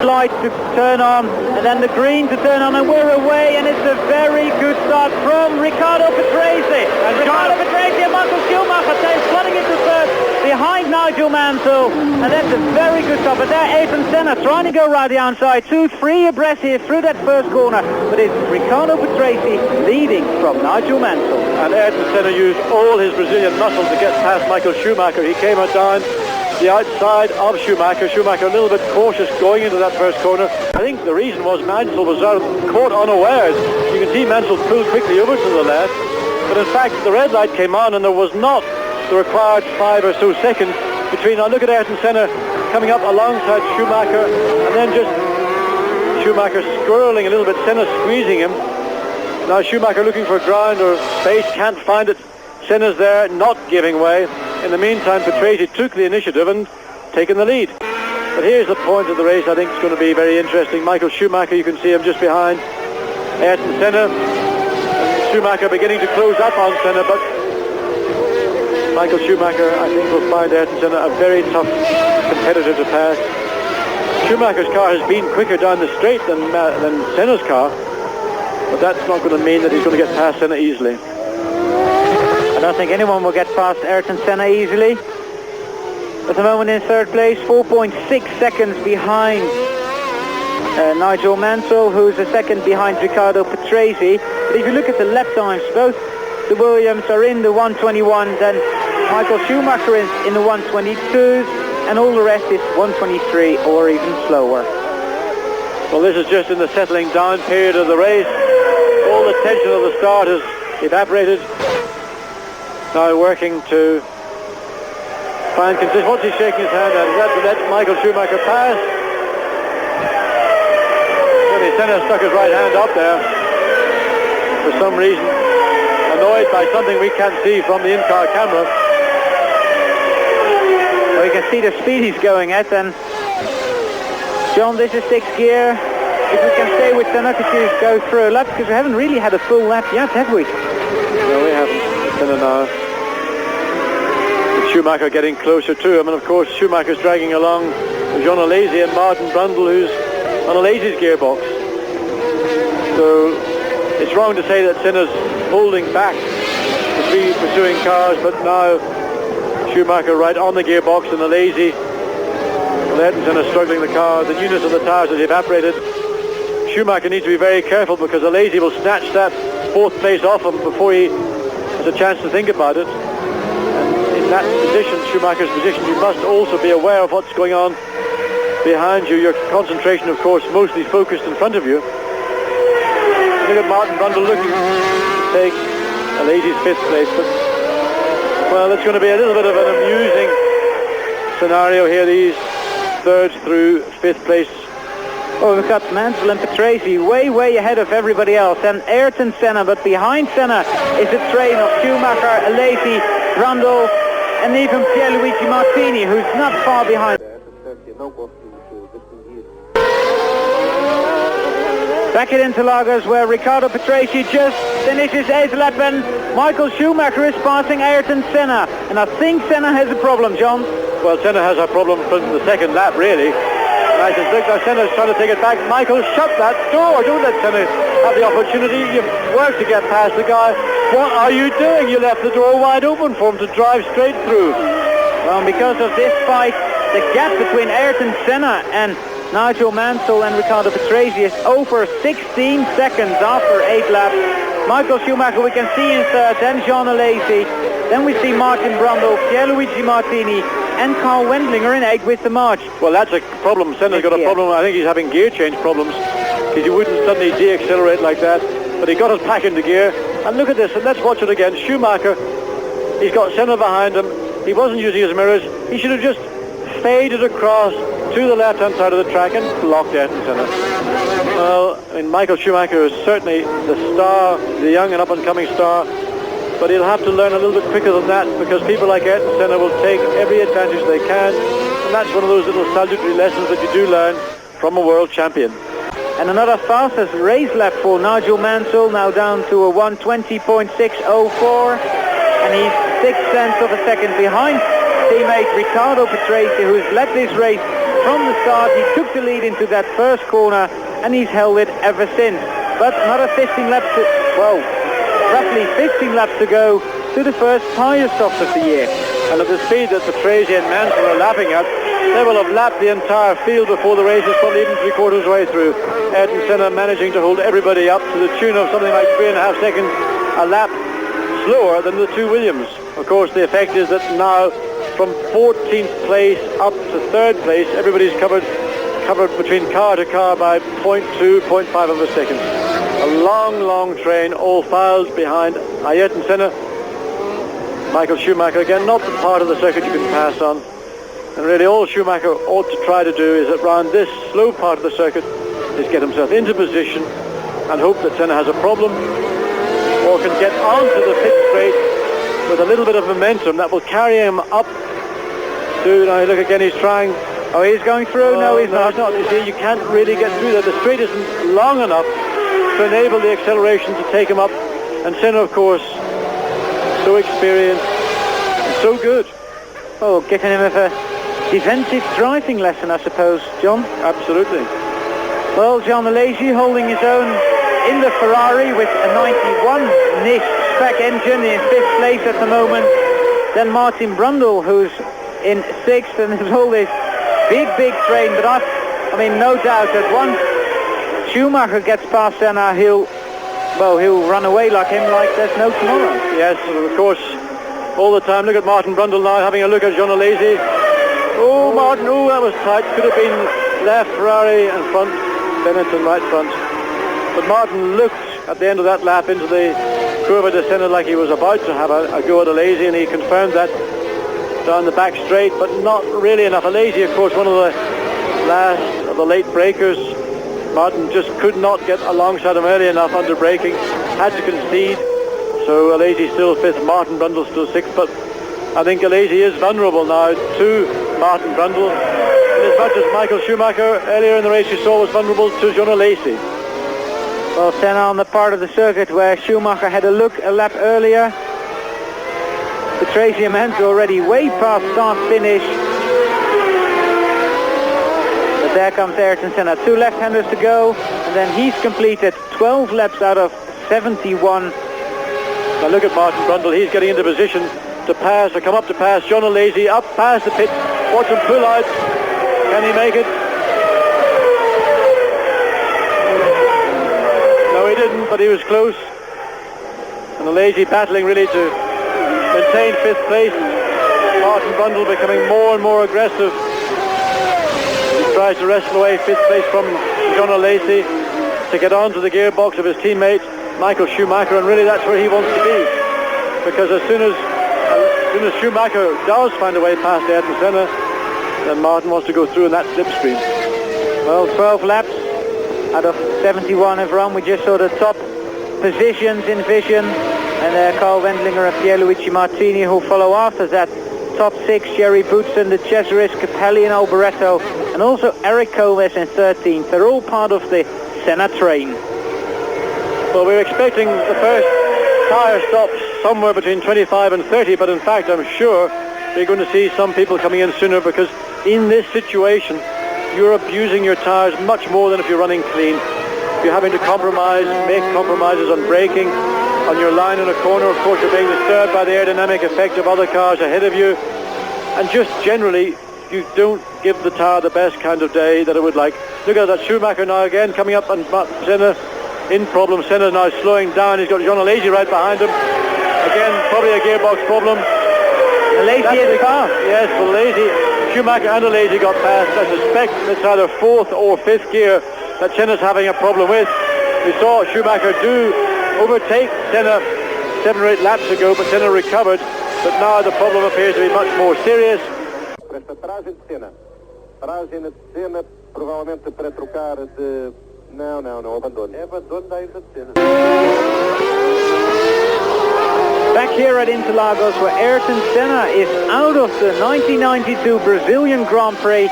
light to turn on, and then the green to turn on, and we're away, and it's a very good start from Riccardo Patrese. And Riccardo Patrese and Michael Schumacher flooding into third behind Nigel Mansell, and that's a very good start. But there Ayrton Senna trying to go right the outside, 2-3 abreast here through that first corner, but it's Riccardo Patrese leading from Nigel Mansell. And Ayrton Senna used all his Brazilian muscle to get past Michael Schumacher. He came down the outside of Schumacher. Schumacher a little bit cautious going into that first corner. I think the reason was Mansell was caught unawares. You can see Mansell pulled quickly over to the left, but in fact the red light came on and there was not the required 5 or so seconds between. Now look at Ayrton Senna coming up alongside Schumacher, and then just Schumacher squirreling a little bit, Senna squeezing him. Now Schumacher looking for ground or space, can't find it. Senna's there, not giving way. In the meantime, Patrese took the initiative and taken the lead. But here's the point of the race. I think it's going to be very interesting. Michael Schumacher, you can see him just behind Ayrton Senna. Schumacher beginning to close up on Senna, but Michael Schumacher, I think, will find Ayrton Senna a very tough competitor to pass. Schumacher's car has been quicker down the straight than Senna's car, but that's not going to mean that he's going to get past Senna easily. I don't think anyone will get past Ayrton Senna easily. At the moment in third place, 4.6 seconds behind Nigel Mansell, who's a second behind Riccardo Patrese. But if you look at the lap times, both the Williams are in the 121s, and Michael Schumacher is in the 122s, and all the rest is 123 or even slower. Well, this is just in the settling down period of the race. All the tension of the start has evaporated. Now working to find consistency. What's he shaking his hand at? Is that to let Michael Schumacher pass? Well, Senna stuck his right hand up there for some reason, annoyed by something we can't see from the in-car camera. Well, you can see the speed he's going at, and John, this is 6th gear. If we can stay with Senna, could you go through a lap? Because we haven't really had a full lap yet, have we? No, we haven't. Senna now. With Schumacher getting closer to him, and of course Schumacher's dragging along Jean Alesi and Martin Brundle, who's on Alesi's gearbox. So it's wrong to say that Senna's holding back the three pursuing cars, but now Schumacher right on the gearbox, and Alesi and Ayrton Senna struggling the car. The newness of the tires has evaporated. Schumacher needs to be very careful, because Alesi will snatch that 4th place off him before he has a chance to think about it. And in that position, Schumacher's position, you must also be aware of what's going on behind you. Your concentration, of course, mostly focused in front of you. Look at Martin Brundle looking to take Alesi's 5th place, but well, it's going to be a little bit of an amusing scenario here, these 3rd through 5th place. Oh, we've got Mansell and Patrese way ahead of everybody else, and Ayrton Senna, but behind Senna is a train of Schumacher, Alesi, Brundle, and even Pierluigi Martini, who's not far behind. Back at Interlagos, where Riccardo Patrese just finishes 8th lap, and Michael Schumacher is passing Ayrton Senna, and I think Senna has a problem, John. Well, Senna has a problem from the 2nd lap, really. Nice and slick. Now Senna's trying to take it back. Michael, shut that door. Don't let Senna have the opportunity. You've worked to get past the guy. What are you doing? You left the door wide open for him to drive straight through. Well, because of this fight, the gap between Ayrton Senna and Nigel Mansell and Riccardo Patrese is over 16 seconds after 8 laps. Michael Schumacher we can see in 3rd, then Jean Alesi. Then we see Martin Brundle, Pierluigi Martini, and Carl Wendlinger in 8th with the march. Well, that's a problem. Senna's got a problem. I think he's having gear change problems, because he wouldn't suddenly de-accelerate like that. But he got us back into gear. And look at this, and let's watch it again. Schumacher, he's got Senna behind him. He wasn't using his mirrors. He should have just faded across to the left-hand side of the track and blocked Ayrton Senna. Well, I mean, Michael Schumacher is certainly the star, the young and up-and-coming star, but he'll have to learn a little bit quicker than that, because people like Ayrton Senna will take every advantage they can, and that's one of those little salutary lessons that you do learn from a world champion. And another fastest race lap for Nigel Mansell, now down to a 120.604, and he's 6 tenths of a second behind teammate Riccardo Patrese, who's led this race from the start. He took the lead into that first corner, and he's held it ever since. But another 15 laps to, well, roughly 15 laps to go to the first tyre stops of the year. And at the speed that Patrese and Mansell are lapping at, they will have lapped the entire field before the race is probably even three-quarters way through. Ayrton Senna managing to hold everybody up to the tune of something like 3.5 seconds a lap slower than the two Williams. Of course, the effect is that now from 14th place up to 3rd place, everybody's covered between car to car by 0.2, 0.5 of a second. A long train, all files behind Ayrton Senna. Michael Schumacher, again, not the part of the circuit you can pass on. And really all Schumacher ought to try to do is around this slow part of the circuit is get himself into position and hope that Senna has a problem or can get onto the pit straight with a little bit of momentum that will carry him up to, now look again, he's trying. Oh, he's going through? No, he's not. You see, you can't really get through there. The straight isn't long enough to enable the acceleration to take him up. And Senna, of course, so experienced and so good. Oh, getting him a defensive driving lesson, I suppose, John. Absolutely. Well, John Alesi holding his own in the Ferrari with a 91 NIS spec engine in 5th place at the moment. Then Martin Brundle, who's in 6th, and there's all this big train. But I mean, no doubt that once Schumacher gets past Senna, he'll run away like him like there's no tomorrow. Yes, of course, all the time. Look at Martin Brundle now having a look at John Alesi. Oh, Martin, oh, that was tight. Could have been left Ferrari and front, Benetton right front. But Martin looked at the end of that lap into the Curva de Senna like he was about to have a go at Alesi, and he confirmed that down the back straight, but not really enough. Alesi, of course, one of the last of the late breakers. Martin just could not get alongside him early enough under braking, had to concede. So Alesi still 5th, Martin Brundle still 6th, but I think Alesi is vulnerable now to Martin Brundle, and as much as Michael Schumacher earlier in the race you saw was vulnerable to John Alesi. Well, Senna on the part of the circuit where Schumacher had a lap earlier. Patrese and Mansell already way past start-finish. But there comes Ayrton Senna. 2 left-handers to go, and then he's completed 12 laps out of 71. Now look at Martin Brundle. He's getting into position to pass, or come up to pass John Alesi, up past the pit. Watch him pull out. Can he make it? No, he didn't, but he was close. And Alesi battling really to maintain 5th place. Martin Brundle becoming more and more aggressive. He tries to wrestle away 5th place from John Alesi to get onto the gearbox of his teammate Michael Schumacher, and really that's where he wants to be, because as soon as Schumacher does find a way past Ayrton Senna, then Martin wants to go through in that slipstream. Well, 12 laps out of 71 have run. We just saw the top positions in vision, and Carl Wendlinger and Pierluigi Martini who follow after that. Top 6, Jerry Boutsen, the Cesaris, Capelli and Alboreto, and also Eric Gomez in 13th. They're all part of the Senna train. Well, we're expecting the first tyre stops somewhere between 25 and 30, but in fact I'm sure we're going to see some people coming in sooner, because in this situation you're abusing your tyres much more than if you're running clean. You're having to compromise, make compromises on braking, on your line in a corner. Of course, you're being disturbed by the aerodynamic effect of other cars ahead of you, and just generally you don't give the tyre the best kind of day that it would like. Look at that Schumacher now again coming up, and Senna in problem. Senna now slowing down. He's got John Alesi right behind him. Again, probably a gearbox problem. Alesi is fast. Yes, well, Schumacher and Alesi got past. I suspect it's either 4th or 5th gear that Senna's having a problem with. We saw Schumacher do overtake Senna 7 or 8 laps ago, but Senna recovered. But now the problem appears to be much more serious. Não, abandono. Abandono da Ayrton Senna. Back here at Interlagos, where Ayrton Senna is out of the 1992 Brazilian Grand Prix